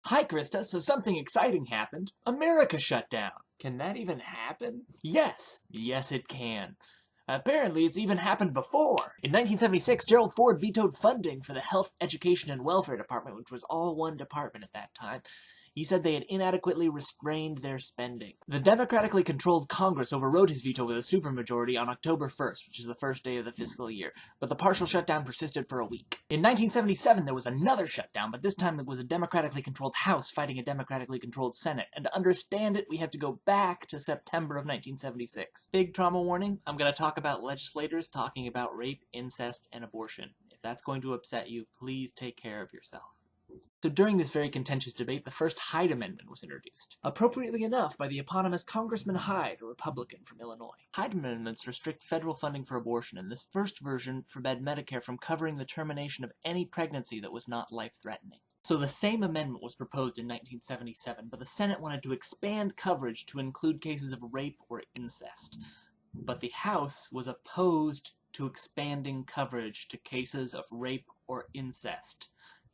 Hi, Krista. So something exciting happened. America shut down. Can that even happen? Yes. Yes, it can. Apparently, it's even happened before. In 1976, Gerald Ford vetoed funding for the Health, Education, and Welfare Department, which was all one department at that time. He said they had inadequately restrained their spending. The democratically controlled Congress overrode his veto with a supermajority on October 1st, which is the first day of the fiscal year, but the partial shutdown persisted for a week. In 1977, there was another shutdown, but this time it was a democratically controlled House fighting a democratically controlled Senate, and to understand it, we have to go back to September of 1976. Big trauma warning, I'm going to talk about legislators talking about rape, incest, and abortion. If that's going to upset you, please take care of yourself. So during this very contentious debate, the first Hyde Amendment was introduced, appropriately enough by the eponymous Congressman Hyde, a Republican from Illinois. Hyde Amendments restrict federal funding for abortion, and this first version forbade Medicare from covering the termination of any pregnancy that was not life-threatening. So the same amendment was proposed in 1977, but the Senate wanted to expand coverage to include cases of rape or incest. But the House was opposed to expanding coverage to cases of rape or incest.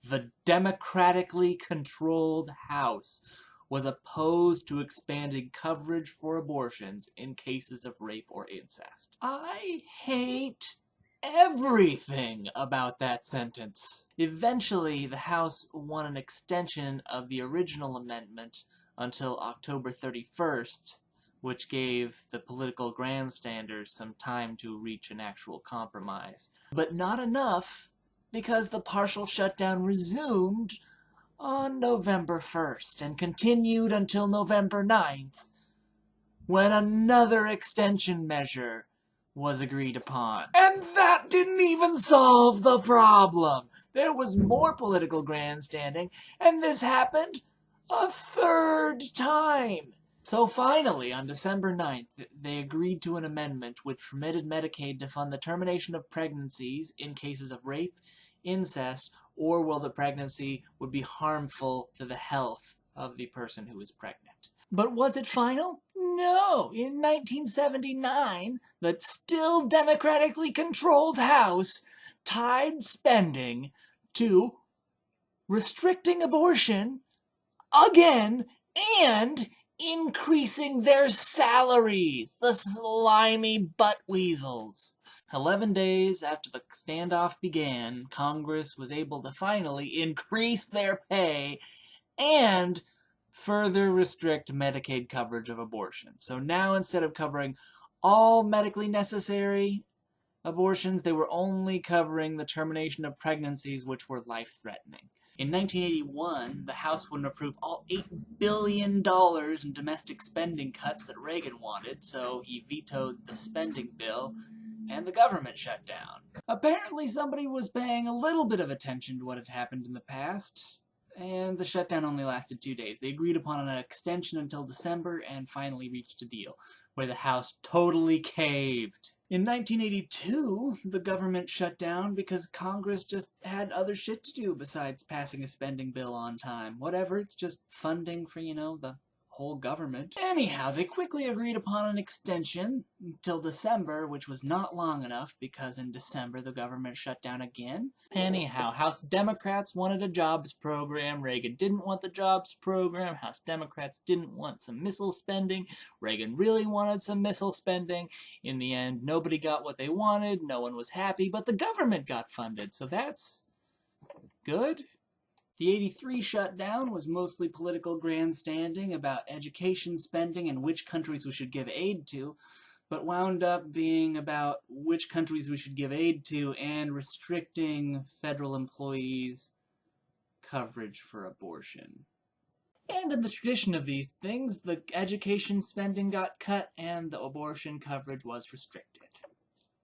The democratically controlled House was opposed to expanding coverage for abortions in cases of rape or incest. I hate everything about that sentence. Eventually, the House won an extension of the original amendment until October 31st, which gave the political grandstanders some time to reach an actual compromise. But not enough, because the partial shutdown resumed on November 1st and continued until November 9th, when another extension measure was agreed upon. And that didn't even solve the problem. There was more political grandstanding, and this happened a third time. So finally, on December 9th, they agreed to an amendment which permitted Medicaid to fund the termination of pregnancies in cases of rape, incest, or while the pregnancy would be harmful to the health of the person who is pregnant. But was it final? No. In 1979, the still democratically controlled House tied spending to restricting abortion again and increasing their salaries, the slimy butt weasels. 11 days after the standoff began, Congress was able to finally increase their pay and further restrict Medicaid coverage of abortion. So now, instead of covering all medically necessary abortions, they were only covering the termination of pregnancies which were life-threatening. In 1981, the House wouldn't approve all $8 billion in domestic spending cuts that Reagan wanted, so he vetoed the spending bill, and the government shut down. Apparently somebody was paying a little bit of attention to what had happened in the past, and the shutdown only lasted 2 days. They agreed upon an extension until December and finally reached a deal, where the House totally caved. In 1982, the government shut down because Congress just had other shit to do besides passing a spending bill on time. Whatever, it's just funding for, the whole government. Anyhow, they quickly agreed upon an extension until December, which was not long enough because in December the government shut down again. Anyhow, House Democrats wanted a jobs program. Reagan didn't want the jobs program. House Democrats didn't want some missile spending. Reagan really wanted some missile spending. In the end, nobody got what they wanted. No one was happy, but the government got funded, so that's good. The '83 shutdown was mostly political grandstanding about education spending and which countries we should give aid to, but wound up being about which countries we should give aid to and restricting federal employees' coverage for abortion. And in the tradition of these things, the education spending got cut and the abortion coverage was restricted.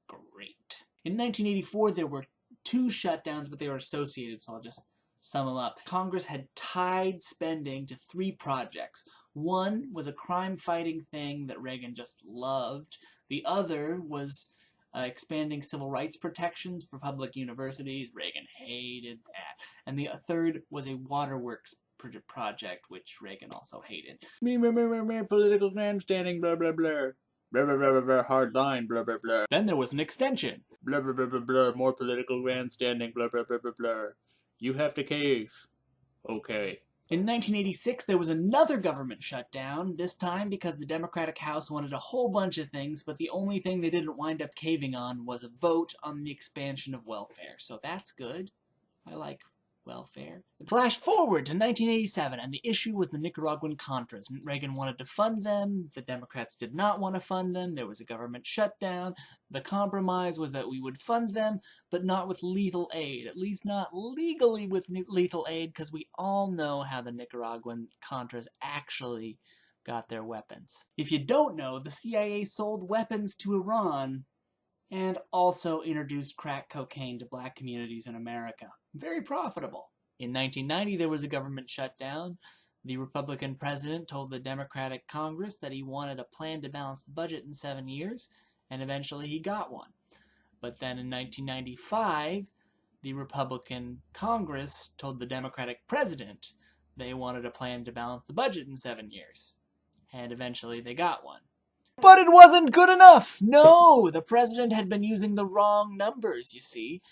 Great. In 1984, there were 2 shutdowns, but they were associated, so I'll just sum them up. Congress had tied spending to 3 projects. One was a crime-fighting thing that Reagan just loved. The other was expanding civil rights protections for public universities. Reagan hated that. And the third was a waterworks project, which Reagan also hated. Political grandstanding, blah, blah, blah. Blah, blah, blah, blah, blah, hard line, blah, blah, blah. Then there was an extension. Blah, blah, blah, blah, blah, more political grandstanding, blah, blah, blah, blah, blah. You have to cave. Okay. In 1986, there was another government shutdown, this time because the Democratic House wanted a whole bunch of things, but the only thing they didn't wind up caving on was a vote on the expansion of welfare. So that's good. I like welfare. Flash forward to 1987, and the issue was the Nicaraguan Contras. Reagan wanted to fund them, the Democrats did not want to fund them, there was a government shutdown. The compromise was that we would fund them, but not with lethal aid, at least not legally with lethal aid, because we all know how the Nicaraguan Contras actually got their weapons. If you don't know, the CIA sold weapons to Iran and also introduced crack cocaine to black communities in America. Very profitable. In 1990, there was a government shutdown. The Republican president told the Democratic Congress that he wanted a plan to balance the budget in 7 years, and eventually he got one. But then in 1995, the Republican Congress told the Democratic president they wanted a plan to balance the budget in 7 years, and eventually they got one. But it wasn't good enough! No! The president had been using the wrong numbers, you see.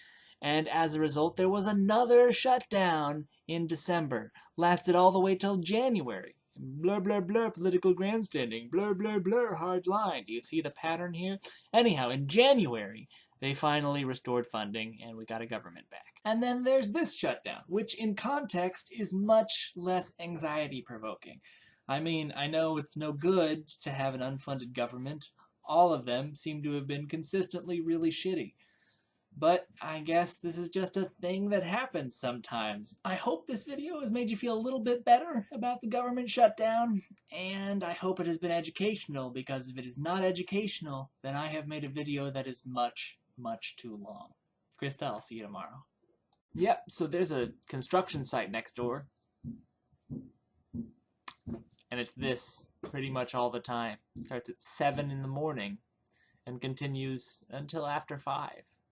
And as a result, there was another shutdown in December. Lasted all the way till January. Blur, blur, blur, political grandstanding. Blur, blur, blur, hard line. Do you see the pattern here? Anyhow, in January, they finally restored funding, and we got a government back. And then there's this shutdown, which in context is much less anxiety-provoking. I mean, I know it's no good to have an unfunded government. All of them seem to have been consistently really shitty. But I guess this is just a thing that happens sometimes. I hope this video has made you feel a little bit better about the government shutdown, and I hope it has been educational, because if it is not educational, then I have made a video that is much, much too long. Krista, I'll see you tomorrow. Yep, so there's a construction site next door. And it's this pretty much all the time. It starts at 7 in the morning and continues until after 5.